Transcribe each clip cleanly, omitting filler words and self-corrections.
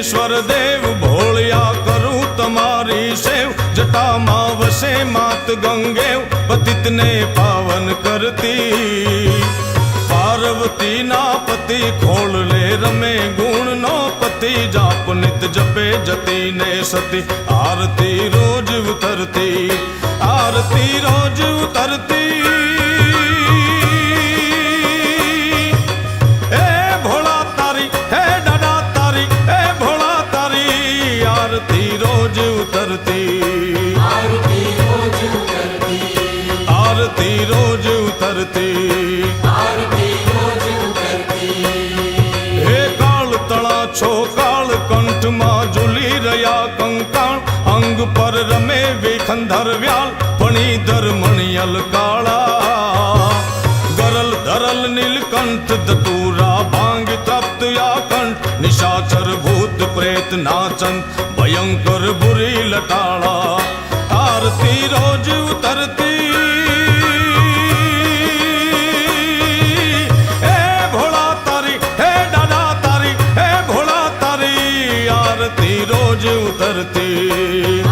सिद्धेश्वर देव भोलिया करूं तमारी सेव। जटा माँ वसे मात गंगेव पतित ने पावन करती। पार्वती ना पति खोल ले रमे गुण नो पति। जाप नित जपे जती ने सती आरती रोज उतरती। आरती रोज उतरती। रोज उतरती। आरती रोज उतरती। आरती रोज उतरती। आरती रोज उतरती। हे काल तड़ा छो काल कंठ मां झूली रया कंकाण। अंग पर रमे विखंधर व्याल फणीधर मणियल काला। गरल धरल नीलकंठ दतूरा भांग तप्त या कंठ। निशाचर भूत प्रेत नाचन भयंकर बुरी लटाड़ा। आरती रोज उतरती। हे भोला तारी हे डाडा तारी हे भोला तारी। आरती रोज उतरती।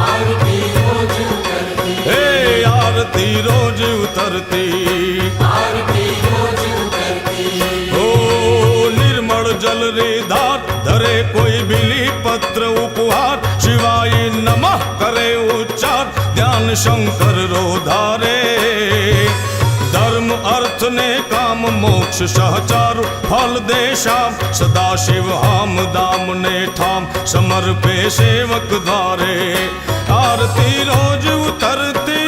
आरती रोज उतरती। हे आरती रोज उतरती। आरती रोज उतरती। ओ निर्मल जल रे धार धरे कोई बिली पत्र उपहार। शिवाय नमः करे उच्चार ध्यान शंकर रो धारे। धर्म अर्थ ने काम मोक्ष सहचार फल दे श्याम। सदा शिव हाम दाम ने ठाम समर्पे सेवक द्वारे। आरती रोज उतरती।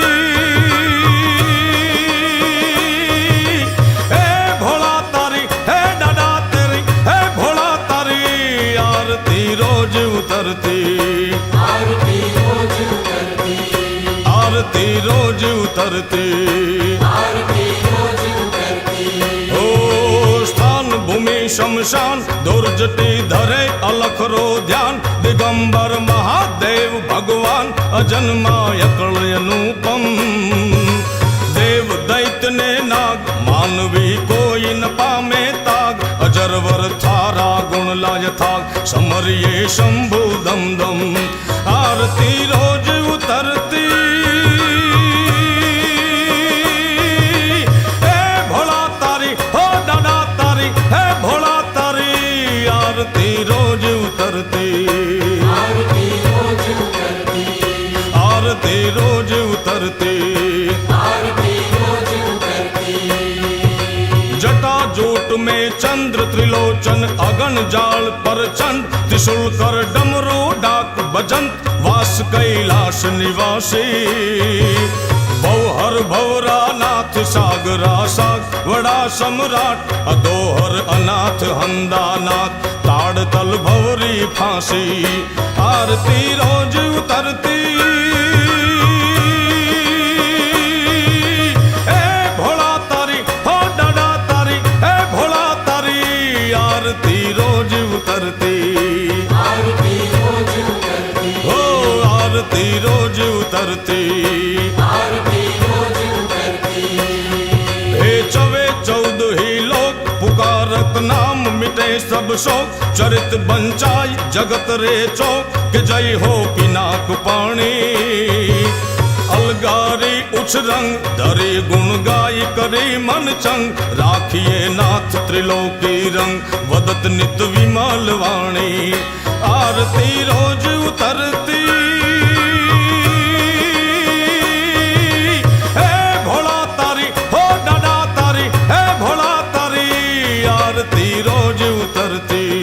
हे भोला तारी हे डाडा तेरी हे भोला तारी। आरती रोज उतरती। आरती रोज उतरती। आरती रोज उतरती। आरती रोज उतरती। ओ स्थान भूमि शमशान दुर्जटी धरे अलख रो ध्यान। दिगंबर महादेव भगवान अजन्मा अकल अनुपम। देव दैत्य ने नाग मानवी कोई न पामे ताग। अजरवर थारा गुण लाय थाग समरिये शंभु दम दम। आरती रोज उतरती। हे भोला तारी हो डाडा तारी हे भोला तारी। आरती रोज उतरती। आरती रोज उतरती। आरती रोज उतरती। आरती रोज उतरती। जटा जोट में चंद्र त्रिलोचन अगन जाल पर चंद। त्रिशूल कर डमरू डाक बजंत वास कैलाश निवासी। भवहर भवरा नाथ सागरा साग वड़ा सम्राट। अदोहर अनाथ हंदा नाथ ताड़ तल भवरी फांसी। आरती रोज उतरती। हे भोला तारी हो डाडा तारी हे भोला तारी। आरती रोज उतरती। आरती रोज उतरती। हो आरती रोज उतरती। आरती रोज उतरती। हे चवे चौदही लोक पुकारत नाम मिटे सब शोक। चरित बंचाई जगत रे चौक के जय हो पिनाक पाणी। अलगारी उछ रंग धरे गुण गाय करे मन चंग। राखिए नाथ त्रिलोकी रंग वदत नित विमल वाणी। आरती रोज उतरती। हे भोला तारी हो डाडा तारी हे भोला तारी। आरती रोज उतरती।